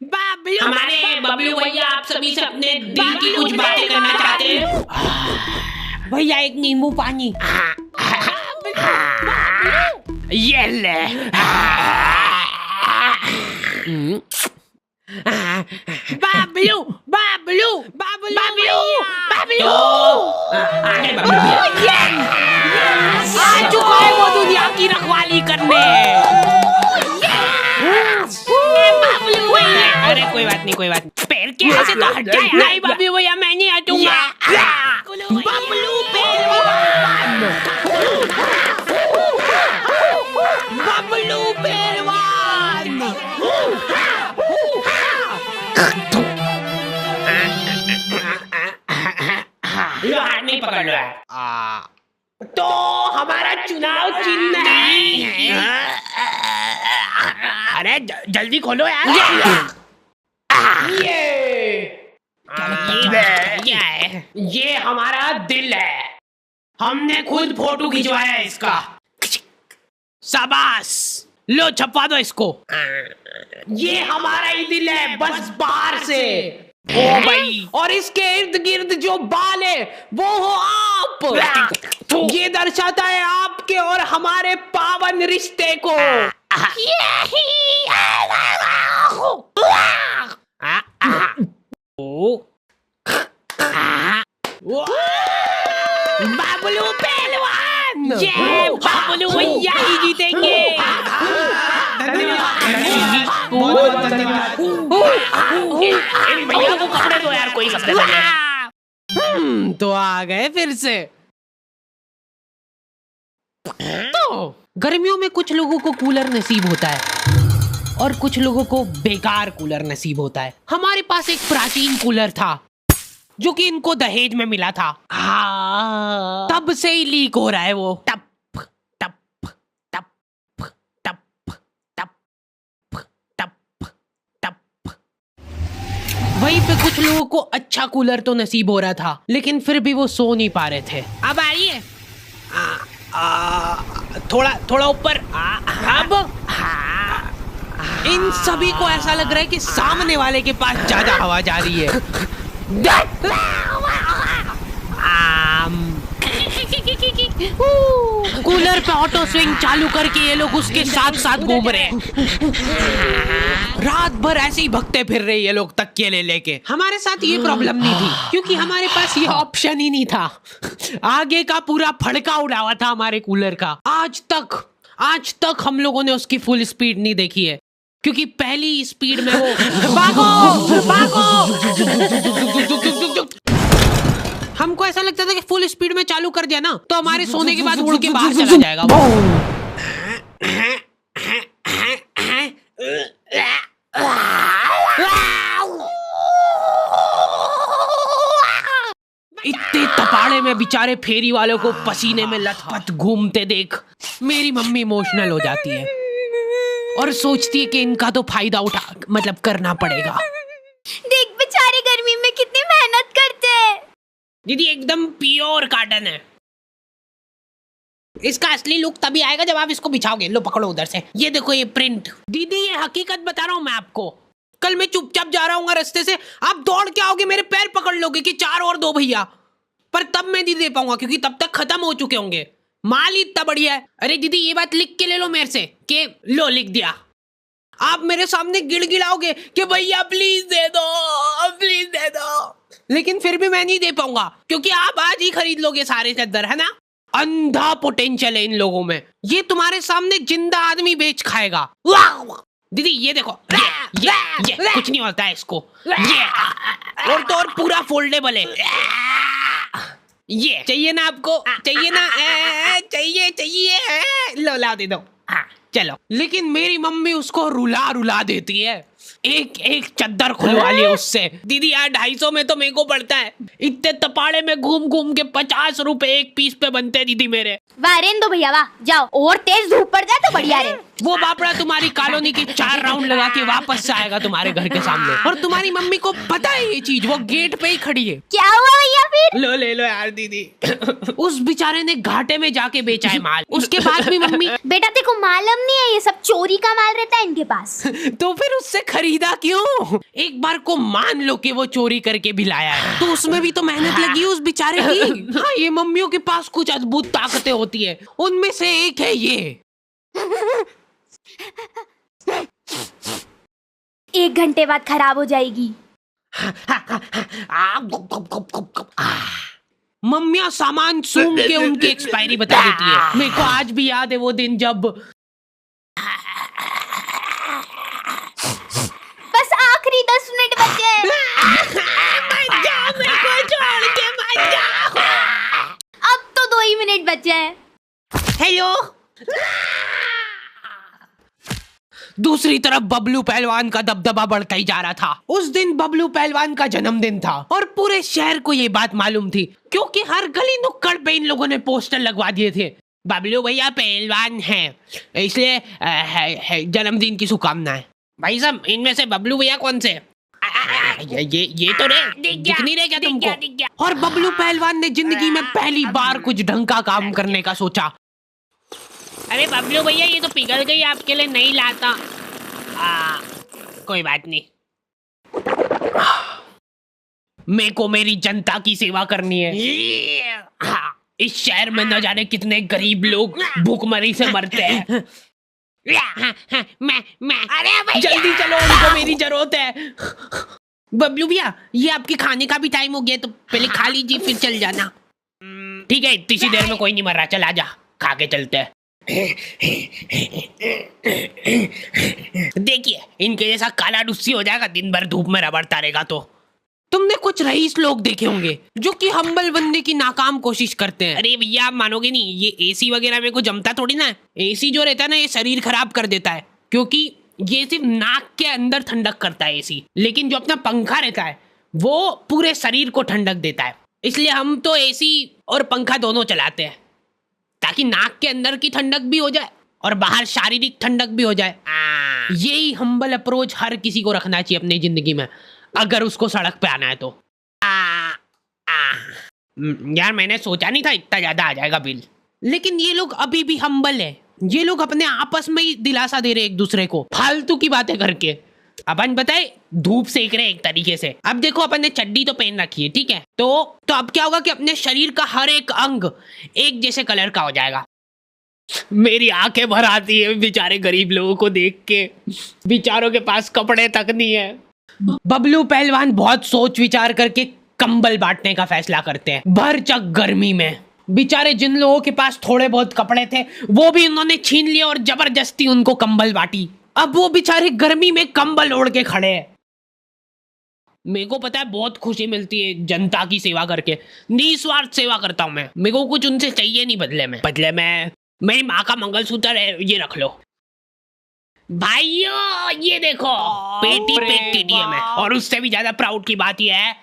बाबलू, हमारे बबलू भैया आप सभी से अपने दिल की कुछ बातें करना चाहते हैं। भैया एक नींबू पानी। ये ले। बाबलू बाबलू बाबलू बाबलू आगे बबलू भैया। आ चुका है वो दुनिया की रखवाली करने। बाबलू भैया, अरे कोई बात नहीं, कोई बात नहीं, पैर के ऐसे तो हट जाए। नहीं बाबलू भैया, मैं नहीं हटूंगा। बाबलू पहलवान, बाबलू पहलवान। लो हाथ नहीं पकड़ लो यार। तो हमारा चुनाव चिन्ह है। अरे जल्दी खोलो यार। ये हमारा दिल है, हमने खुद फोटो खिंचवाया है इसका। शाबाश, लो छपवा दो इसको। ये हमारा ही दिल है, बस बाहर से। ओ भाई, और इसके इर्द गिर्द जो बाल है वो हो आप। ये दर्शाता है आपके और हमारे पावन रिश्ते को। बाबलू पहलवान, ये बाबलू भैया ही जीतेंगे। बहुत धन्यवाद। भैया को कपड़े दो यार, कोई कपड़े दो। तो आ गए फिर से। तो गर्मियों में कुछ लोगों को कूलर नसीब होता है और कुछ लोगों को बेकार कूलर नसीब होता है। हमारे पास एक प्राचीन कूलर था जो कि इनको दहेज में मिला था। तब से ही लीक हो रहा है वो। टप टप टप टप टप टप टप। वहीं पे कुछ लोगों को अच्छा कूलर तो नसीब हो रहा था, लेकिन फिर भी वो सो नहीं पा रहे थे। अब आइए, थोड़ा ऊपर। अब इन सभी को ऐसा लग रहा है कि सामने वाले के पास ज्यादा हवा जा रही है। कूलर पे ऑटो स्विंग चालू करके ये लोग उसके साथ साथ घूम रहे हैं। रात भर ऐसे ही भगते फिर रहे ये लोग तकिए ले लेके। हमारे साथ ये प्रॉब्लम नहीं थी क्योंकि हमारे पास ये ऑप्शन ही नहीं था। आगे का पूरा फड़का उड़ा हुआ था हमारे कूलर का। आज तक हम लोगों ने उसकी फुल स्पीड नहीं देखी है क्योंकि पहली स्पीड में वो भागो। हमको ऐसा लगता था कि फुल स्पीड में चालू कर दिया ना तो हमारे सोने के बाद उड़ के बाहर चला जाएगा वो। इतने तपाड़े में बेचारे फेरी वालों को पसीने में लथपथ घूमते देख मेरी मम्मी इमोशनल हो जाती है और सोचती है कि इनका तो फायदा करना पड़ेगा। देख बेचारे गर्मी में कितनी मेहनत करते हैं। दीदी एकदम प्योर कॉटन है। इसका असली लुक तभी आएगा जब आप इसको बिछाओगे। लो पकड़ो उधर से, ये देखो ये प्रिंट। दीदी ये हकीकत बता रहा हूँ मैं आपको। कल मैं चुपचाप जा रहा हूँ रास्ते से, आप दौड़ के आओगे मेरे पैर पकड़ लोगे कि 4 और दो भैया, पर तब मैं नहीं दे पाऊंगा क्योंकि तब तक खत्म हो चुके होंगे। माल ही इतना बढ़िया है। अरे दीदी ये बात लिख के ले लो मेरे से कि लो लिख दिया। आप मेरे सामने गिड़गिड़ाओगे कि भैया प्लीज दे दो, लेकिन फिर भी मैं नहीं दे पाऊंगा क्योंकि आप आज ही खरीद लोगे सारे चद्दर, है ना। अंधा पोटेंशियल है इन लोगों में। ये तुम्हारे सामने जिंदा आदमी बेच खाएगा। दीदी ये देखो, ये कुछ नहीं होता है इसको। ये और तो और पूरा फोल्डेबल है। ये चाहिए ना आपको? चाहिए ना? चाहिए लो ला दे दो। चलो। लेकिन मेरी मम्मी उसको रुला देती है। एक चद्दर खुलवा लिया उससे। दीदी यार 250 में तो मेरे को पड़ता है। इतने तपाड़े में घूम के 50 रुपए एक पीस पे बनते हैं दीदी मेरे। वाह रेन दो भैया वाह, जाओ और तेज धूप पड़ जाए तो बढ़िया रहे। वो बापड़ा तुम्हारी कॉलोनी की 4 राउंड लगा के वापस से आएगा तुम्हारे घर के सामने। और तुम्हारी मम्मी को पता है ये चीज, वो गेट पे ही खड़ी है। क्या हुआ भैया फिर? लो ले लो यार दीदी। उस बेचारे ने घाटे में जाके बेचा है माल। उसके बाद भी मम्मी बेटा तेरे को मालूम नहीं है ये सब चोरी का माल रहता है इनके पास। तो फिर उससे खरीदा क्यों? एक बार को मान लो कि वो चोरी करके भी लाया है, तो उसमें भी तो मेहनत लगी उस बेचारे की। हाँ, ये मम्मियों के पास कुछ अद्भुत ताकतें होती है, उनमें से एक है ये। 1 घंटे बाद खराब हो जाएगी। मम्मियाँ सामान सूंघ के उनकी एक्सपायरी बता देती है। मेरे को आज भी याद है वो दिन जब बस आखिरी 10 मिनट बचे हैं। अब तो 2 ही मिनट बचे हैं। हेलो। दूसरी तरफ बबलू पहलवान का दबदबा बढ़ता ही जा रहा था। उस दिन बबलू पहलवान का जन्मदिन था और पूरे शहर को ये बात मालूम थी, क्योंकि हर गली नुक्कड़ पे इन लोगों ने पोस्टर लगवा दिए थे, बबलू भैया पहलवान हैं, इसलिए जन्मदिन की शुभकामनाएं। भाई साहब, इनमें से बबलू भैया कौन से? ये तो दिख नहीं रहे क्या तुमको? और बबलू पहलवान ने जिंदगी में पहली बार कुछ ढंग का काम करने का सोचा। अरे बबलू भैया, ये तो पिघल गई, आपके लिए नहीं लाता। कोई बात नहीं। मेरे को मेरी जनता की सेवा करनी है। इस शहर में न जाने कितने गरीब लोग भूखमरी से मरते हैं। मैं अरे जल्दी चलो, उनको मेरी जरूरत है। बबलू भैया, ये आपके खाने का भी टाइम हो गया, तो पहले खा लीजिए फिर चल जाना। ठीक है, इतनी देर में कोई नहीं मर रहा, चल आजा, खा के चलते हैं। देखिए, इनके जैसा काला डुस्सी हो जाएगा, दिन भर धूप में रबड़ता रहेगा। तो तुमने कुछ रईस लोग देखे होंगे जो कि हम्बल बनने की नाकाम कोशिश करते हैं। अरे भैया, आप मानोगे नहीं, ये एसी वगैरह में को जमता थोड़ी ना है। एसी जो रहता है ना, ये शरीर खराब कर देता है, क्योंकि ये सिर्फ नाक के अंदर ठंडक करता है एसी, लेकिन जो अपना पंखा रहता है वो पूरे शरीर को ठंडक देता है। इसलिए हम तो एसी और पंखा दोनों चलाते हैं, ताकि नाक के अंदर की ठंडक भी हो जाए और बाहर शारीरिक ठंडक भी हो जाए। यही हम्बल अप्रोच हर किसी को रखना चाहिए अपनी जिंदगी में, अगर उसको सड़क पे आना है तो। यार, मैंने सोचा नहीं था इतना ज्यादा आ जाएगा बिल। लेकिन ये लोग अभी भी हम्बल है, ये लोग अपने आपस में ही दिलासा दे रहे एक दूसरे को फालतू की बातें करके। अपन बताए धूप सेक रहे एक तरीके से। अब देखो, अपन ने चड्डी तो पहन रखी है, ठीक है, तो अब क्या होगा कि अपने शरीर का हर एक अंग एक जैसे कलर का हो जाएगा। मेरी आंखें भर आती है बेचारे गरीब लोगों को देख के, बेचारों के पास कपड़े तक नहीं है। बबलू पहलवान बहुत सोच विचार करके कंबल बांटने का फैसला करते हैं भरचक गर्मी में। बेचारे जिन लोगों के पास थोड़े बहुत कपड़े थे वो भी उन्होंने छीन लिए और जबरदस्ती उनको कंबल बांटी। अब वो बेचारे गर्मी में कंबल ओढ़ के खड़े हैं। मेरे को पता है बहुत खुशी मिलती है जनता की सेवा करके, निस्वार्थ सेवा करता हूँ मैं। मेरे को कुछ उनसे चाहिए नहीं बदले में मेरी माँ का मंगलसूत्र है, ये रख लो भाइयों। ये देखो, पेटी पे केटीएम है, और उससे भी ज्यादा प्राउड की बात यह है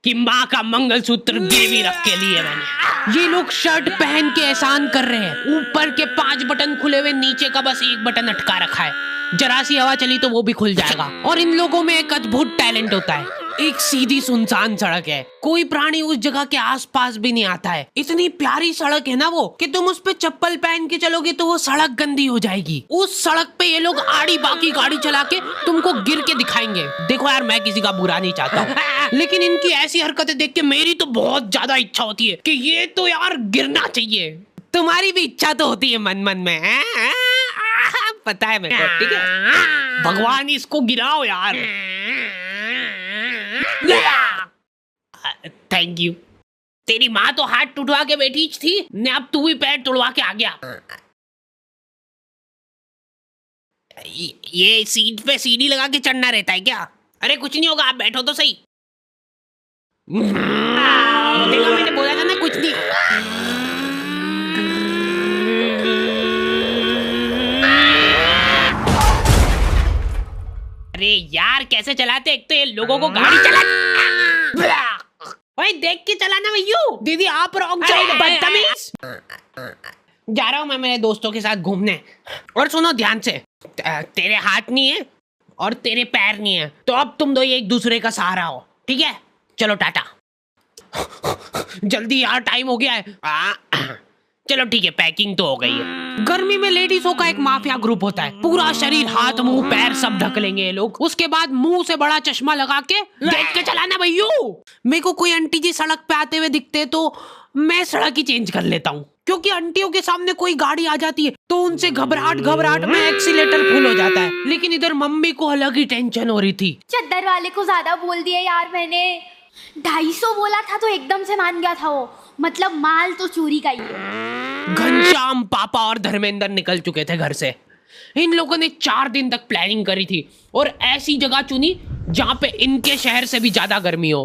कि माँ का मंगलसूत्र गिरवी रख के लिए मैंने। ये लोग शर्ट पहन के एहसान कर रहे हैं, ऊपर के 5 बटन खुले हुए, नीचे का बस 1 बटन अटका रखा है। जरा सी हवा चली तो वो भी खुल जाएगा। और इन लोगों में एक अद्भुत टैलेंट होता है। एक सीधी सुनसान सड़क है, कोई प्राणी उस जगह के आसपास भी नहीं आता है। इतनी प्यारी सड़क है ना वो, कि तुम उस पे चप्पल पहन के चलोगे तो वो सड़क गंदी हो जाएगी। उस सड़क पे ये लोग आड़ी बाकी गाड़ी चला के तुमको गिर के दिखाएंगे। देखो यार, मैं किसी का बुरा नहीं चाहता हूँ, लेकिन इनकी ऐसी हरकतें देख के मेरी तो बहुत ज्यादा इच्छा होती है कि ये तो यार गिरना चाहिए। तुम्हारी भी इच्छा तो होती है मन मन में, पता है मेरे को, ठीक है। भगवान इसको गिराओ यार। Thank you. तेरी माँ तो हाथ टूटवा के बैठी थी ने, अब तू भी पैर तोड़वा के आ गया। ये सीट पे सीढ़ी लगा के चढ़ना रहता है क्या? अरे कुछ नहीं होगा, आप बैठो तो सही। देखो, मैंने बोला था ना कुछ नहीं। अरे यार, कैसे चलाते? एक तो ये लोगों को गाड़ी चला। ओए, देख के चलाना भैया। दीदी आप रॉन्ग साइड, बदतमीज। जा रहा हूँ मैं मेरे दोस्तों के साथ घूमने। और सुनो ध्यान से, तेरे हाथ नहीं है और तेरे पैर नहीं है, तो अब तुम दो एक दूसरे का सहारा हो, ठीक है? चलो टाटा। जल्दी यार, टाइम हो गया है। चलो ठीक है, पैकिंग तो हो गई है। गर्मी में लेडीजों का एक माफिया ग्रुप होता है, पूरा शरीर, हाथ, मुंह, पैर सब ढक लेंगे ये लोग। उसके बाद मुंह से बड़ा चश्मा लगा के देख के चलाना भैया। मेरे को कोई आंटी जी सड़क पे आते हुए दिखते तो मैं सड़क ही चेंज कर लेता हूँ, क्योंकि आंटियों के सामने कोई गाड़ी आ जाती है तो उनसे घबराहट में एक्सीलेटर फुल हो जाता है। लेकिन इधर मम्मी को अलग ही टेंशन हो रही थी। चद्दर वाले को ज्यादा बोल दिया यार मैंने। 250 बोला था तो एकदम से मान गया था वो, मतलब माल तो चोरी का ही है। घनश्याम, पापा और धर्मेंद्र निकल चुके थे घर से। इन लोगों ने 4 दिन तक प्लानिंग करी थी और ऐसी जगह चुनी जहां पे इनके शहर से भी ज्यादा गर्मी हो।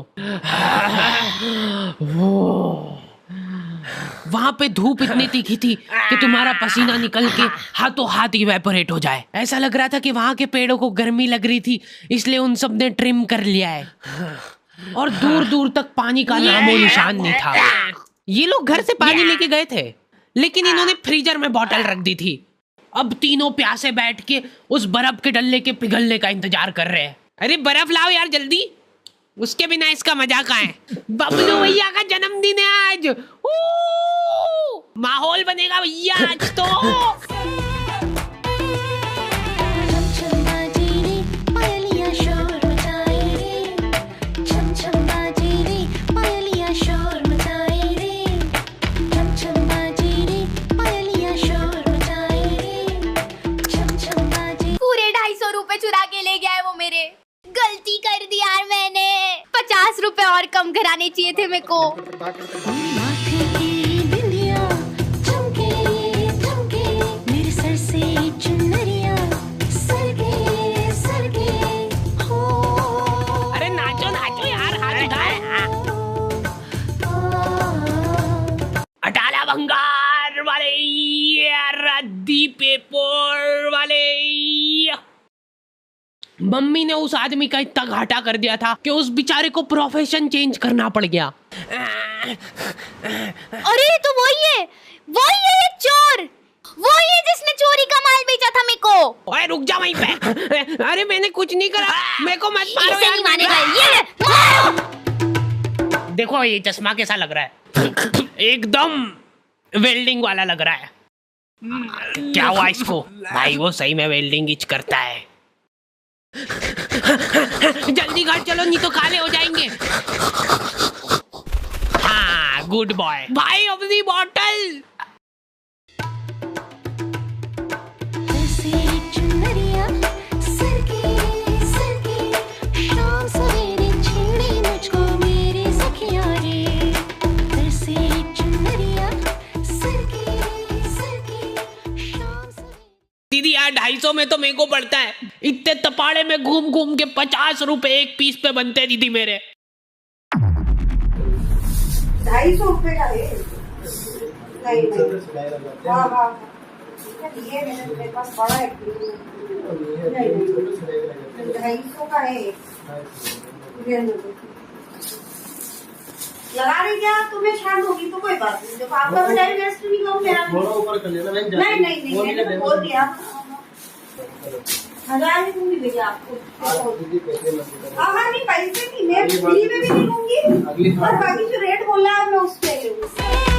वहां पे धूप इतनी तीखी थी कि तुम्हारा पसीना निकल के हाथों हाथ इवेपोरेट हो जाए। ऐसा लग रहा था कि वहां के पेड़ों को गर्मी लग रही थी, इसलिए उन सब ने ट्रिम कर लिया है और दूर दूर तक पानी का नामो निशान नहीं था। ये लोग घर से पानी लेके गए थे, लेकिन इन्होंने फ्रीजर में बोतल रख दी थी। अब तीनों प्यासे बैठ के उस बर्फ के डल्ले के पिघलने का इंतजार कर रहे हैं। अरे बर्फ लाओ यार जल्दी, उसके बिना इसका मजा कहाँ है। बबलू भैया का जन्मदिन है आज, माहौल बनेगा भैया आज तो। पूरे 250 रुपए चुरा के ले गया है वो मेरे। गलती कर दी यार मैंने, 50 रुपए और कम कराने चाहिए थे मेरे को। अरे नाचो नाचो यार, हाथ उठाए। अटाला भंगार वाले, रद्दी पेपर वाले। मम्मी ने उस आदमी का इतना घाटा कर दिया था कि उस बेचारे को प्रोफेशन चेंज करना पड़ गया। अरे तो वही है ये चोर, वही है जिसने चोरी का माल बेचा था मेरे को। ओए रुक जा वहीं पे। अरे मैंने कुछ नहीं करा, मेरे को मत मारो ऐसे यार। नहीं मानेगा ये, मारो। देखो ये चश्मा कैसा लग रहा है, एकदम वेल्डिंग वाला लग रहा है। क्या हुआ इसको? भाई वो सही में वेल्डिंग इच करता है। जल्दी घर चलो नहीं तो काले हो जाएंगे। हाँ गुड बॉय। भाई अपनी बॉटल। दीदी यार 250 में तो मेरे को पड़ता है, इतने तपाड़े में घूम घूम के 50 रुपए एक पीस पे बनते दीदी मेरे। 250 रुपए का है। नहीं हाँ ये मेरे पास बड़ा है। 250 का है। लगा रही क्या? तुम्हें छान होगी तो कोई बात नहीं, जब आपका टाइम वेस्ट नहीं करूँ मेरा। ऊपर कर लेना। नहीं मैंने तो बोल दिया 1000 नहीं दूंगी भैया आपको। हाँ नहीं पैसे नहीं, मैं फ्री में भी नहीं लूंगी और बाकी जो रेट बोला है मैं उस पे लूंगी।